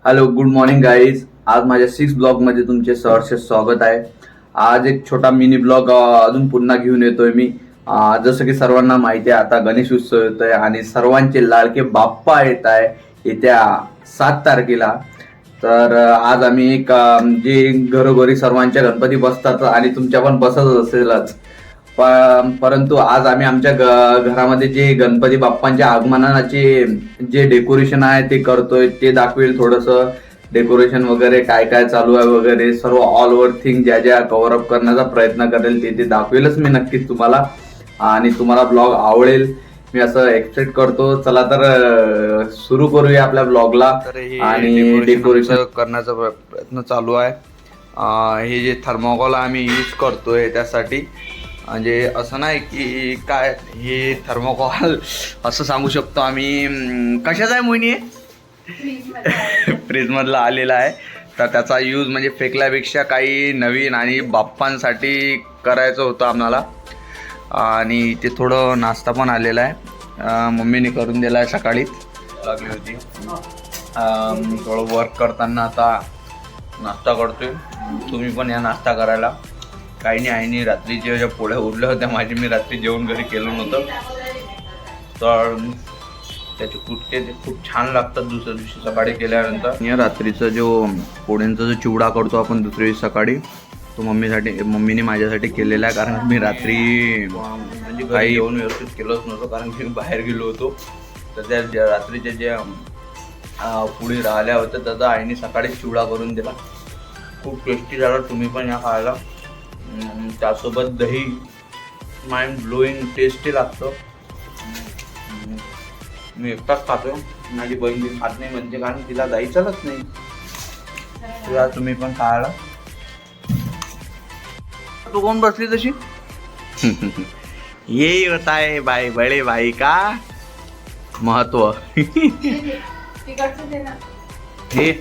Hello, good morning guys. आज माझ्या 6 ब्लॉगमध्ये तुमचे सहर्ष स्वागत आहे. आज एक छोटा मिनी ब्लॉग अजून पुन्हा घेऊन येतोय मी. जसं की सर्वांना माहिती आहे, आता गणेश उत्सव येतोय आणि सर्वांचे लाडके बाप्पा येत आहे येत्या 7 तारखेला. तर आज आम्ही एक जे घरोघरी सर्वांच्या गणपती बसतात आणि तुमच्या पण बसत असेलच, परंतु आज आम्ही आमच्या घरामध्ये जे गणपती बाप्पांच्या आगमनाचे जे डेकोरेशन आहे ते करतोय. ते दाखवेल थोडंसं डेकोरेशन वगैरे काय काय चालू आहे वगैरे सर्व ऑल ओव्हर थिंग ज्या ज्या कव्हर अप करण्याचा प्रयत्न करेल ते दाखवेलच मी नक्कीच तुम्हाला. आणि तुम्हाला ब्लॉग आवडेल मी असं एक्सपेक्ट करतो. चला तर सुरू करूया आपल्या ब्लॉगला. आणि डेकोरेशन करण्याचा प्रयत्न चालू आहे. हे जे थर्मोकॉल आम्ही यूज करतोय त्यासाठी, म्हणजे असं नाही की काय हे थर्मोकॉल असं सांगू शकतो आम्ही. कशाचा आहे मोहिनी? फ्रीजमधला आलेला आहे. तर त्याचा यूज म्हणजे फेकल्यापेक्षा काही नवीन आणि बाप्पांसाठी करायचं होतं आम्हाला. आणि ते थोडं नाश्ता पण आलेला आहे, मम्मीने करून दिला आहे, सकाळीच लागली होती. थोडं वर्क करताना आता नाश्ता करतोय. तुम्ही पण या नाश्ता करायला. काही नाही, आईने रात्रीच्या ज्या पोळ्या उरल्या होत्या माझी, मी रात्री जेवण घरी केलं नव्हतं, तर त्याचे कुटके ते खूप छान लागतात दुसऱ्या दिवशी सकाळी केल्यानंतर. या रात्रीचा जो पोळ्यांचा जो चिवडा करतो आपण दुसऱ्या दिवशी सकाळी, तो मम्मीने माझ्यासाठी केलेला आहे. कारण मी रात्री म्हणजे काही जेवण व्यवस्थित केलंच नव्हतं, कारण की मी बाहेर गेलो होतो. तर त्या रात्रीच्या ज्या पुढे राहिल्या होत्या त्याचा आईने सकाळी चिवडा करून दिला. खूप टेस्टी झाला, तुम्ही पण या खायला. त्यासोबत दही माइंड ब्लोईंग टेस्टी लागतं. मी एकटाच खातो, माझी बहीण बी खात नाही म्हणजे, कारण तिला दही चालत नाही. तुला तुम्ही पण खायला. तू कोण बसली तशी? ये होता है भाई बड़े भाई का महत्व. हे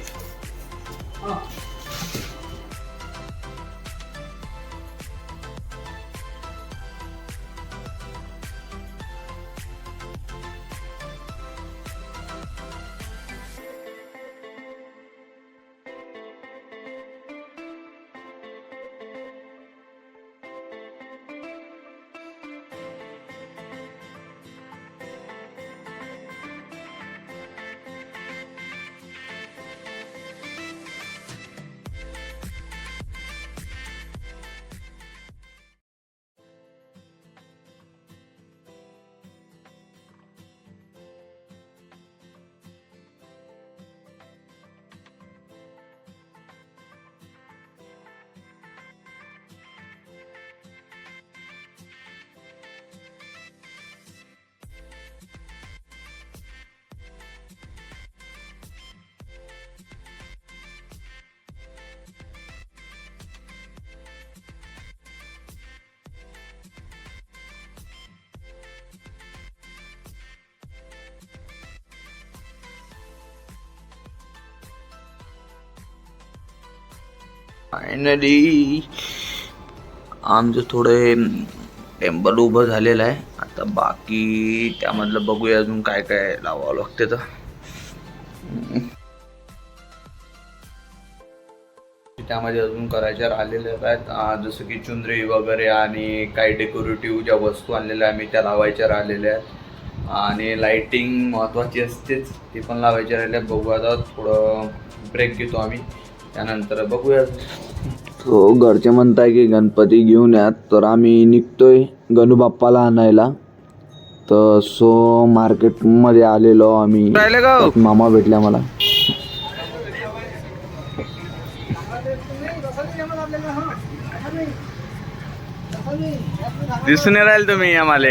फायनली आमचं थोडे टेम्पल उभं झालेलं आहे. आता बाकी त्यामधलं बघूया अजून काय काय लावावं लागते. तर त्यामध्ये अजून करायच्या राहिलेल्या आहेत, जसं की चुंदरी वगैरे आणि काही डेकोरेटिव्ह ज्या वस्तू आणलेल्या आम्ही त्या लावायच्या राहिलेल्या आहेत. आणि लाइटिंग महत्त्वाची असतेच, ती पण लावायची राहिल्या. बघूया आता, थोडं ब्रेक घेतो आम्ही, त्यानंतर बघूया. तो घरचे म्हणताय की गणपती घेऊन यात, तर आम्ही निघतोय गणू बाप्पाला आणायला. तर सो मार्केटमध्ये आलेलो आम्ही. मामा भेटला मला. दिसून राहील तुम्ही आम्हाला.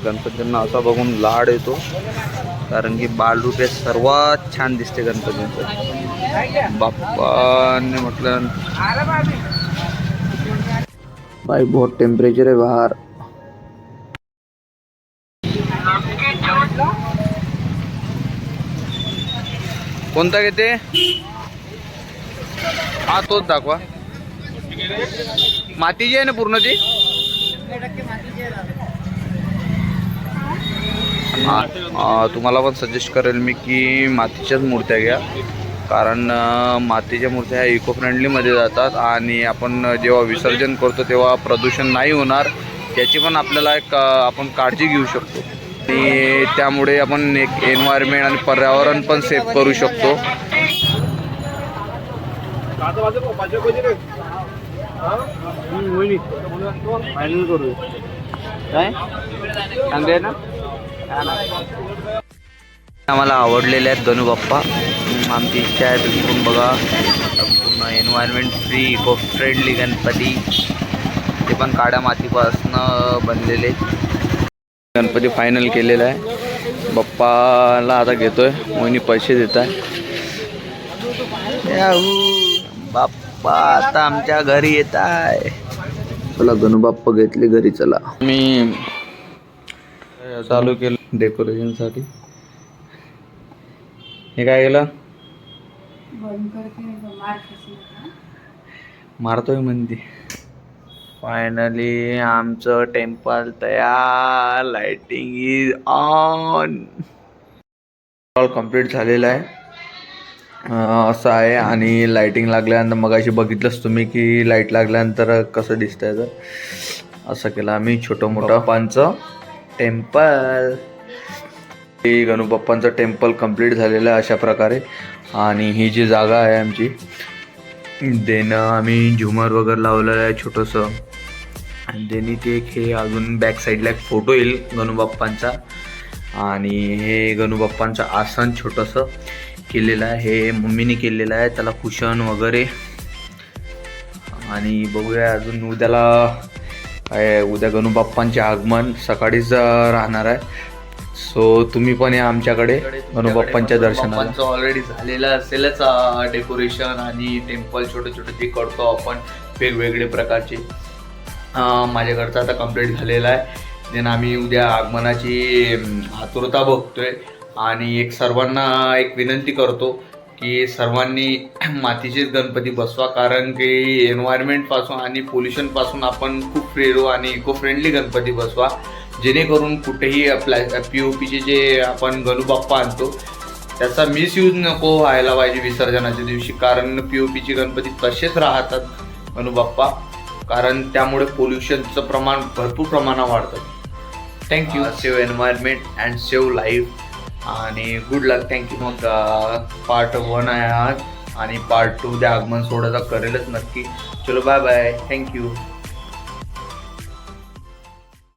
गणपतींना असा बघून लाड येतो, कारण की बालरूप हे सर्वात छान दिसते गणपतींचं. बाप्पाने म्हटलं भाई बहुत टेम्परेचर है बाहर. कोणता घेते? हा तोच दाखवा. मातीची आहे ना पूर्ण ती? तुम्हाला पण सजेस्ट करेल मी की मातीच्याच मूर्त्या घ्या, कारण मातीच्या मूर्त्या ह्या इको फ्रेंडलीमध्ये जातात आणि आपण जेव्हा विसर्जन करतो तेव्हा प्रदूषण नाही होणार याची पण आपल्याला एक आपण काळजी घेऊ शकतो आणि त्यामुळे आपण एक एन्व्हायरमेंट आणि पर्यावरण पण सेफ करू शकतो. काय चांगले आहे ना? आम्हाला आवडलेले आहेत गणू बाप्पा. आमची इच्छा आहे तुम्ही पण बघा, पूर्ण environment free eco friendly Ganpati, ते पण काळ्या मातीपासून बनलेले. गणपती फायनल केलेला आहे. बाप्पाला आता घेतोय, मोहिनी पैसे देत आहे. बाप्पा आता आमच्या घरी येत आहे. चला गणू बाप्पा घेतले घरी. चला मी चालू केलं डेकोरेशन साठी. हे काय केलं? मारतोय म्हणते. फायनली आमचं टेम्पल तयार. Lighting is on. All complete झालेलं आहे. असं आहे. आणि लाइटिंग लागल्यानंतर मगाशी बघितलंच तुम्ही की लाईट लागल्यानंतर कसं दिसतंय. तर असं केलं आम्ही छोटं मोठं बाप्पांचं टेम्पल. हे गणू बाप्पांचं टेम्पल कंप्लीट झालेलं आहे अशा प्रकारे. आणि ही जी जागा आहे आमची, देणं आम्ही झुमर वगैरे लावलेलं आहे छोटंसं. आणि देणी ते हे अजून बॅक साईडला एक फोटो येईल गणू बाप्पांचा. आणि हे गणू बाप्पांचं आसन छोटंसं केलेलं आहे, हे मम्मीने केलेलं आहे, त्याला कुशन वगैरे. आणि बघूया अजून उद्याला उद्या गणू बाप्पांचे आगमन सकाळीच राहणार आहे. सो तुम्ही पण या आमच्याकडे गणू बाप्पांच्या दर्शनाला. ऑलरेडी झालेलं असेलच डेकोरेशन आणि टेम्पल छोटे छोटे जे करतो आपण वेगवेगळे प्रकारचे. माझ्याकडचं आता कंप्लीट झालेलं आहे. देन आम्ही उद्या आगमनाची आतुरता बघतोय. आणि एक सर्वांना एक विनंती करतो की सर्वांनी मातीचेच गणपती बसवा, कारण की एन्व्हायरमेंटपासून आणि पोल्युशनपासून आपण खूप फ्री राहू. आणि इको फ्रेंडली गणपती बसवा, जेणेकरून कुठेही POPचे जे आपण गणू बाप्पा आणतो त्याचा मिसयूज नको व्हायला पाहिजे विसर्जनाच्या दिवशी. कारण POPचे गणपती तसेच राहतात गणू बाप्पा, कारण त्यामुळे पोल्युशनचं प्रमाण भरपूर प्रमाणात वाढतं. Thank you. Save environment and save life. आणि गुड लक. थँक्यू. मग पार्ट 1 आहे आज आणि पार्ट 2 उद्या आगमन सोहळ्याचा करेलच नक्की. चलो बाय बाय. थँक्यू.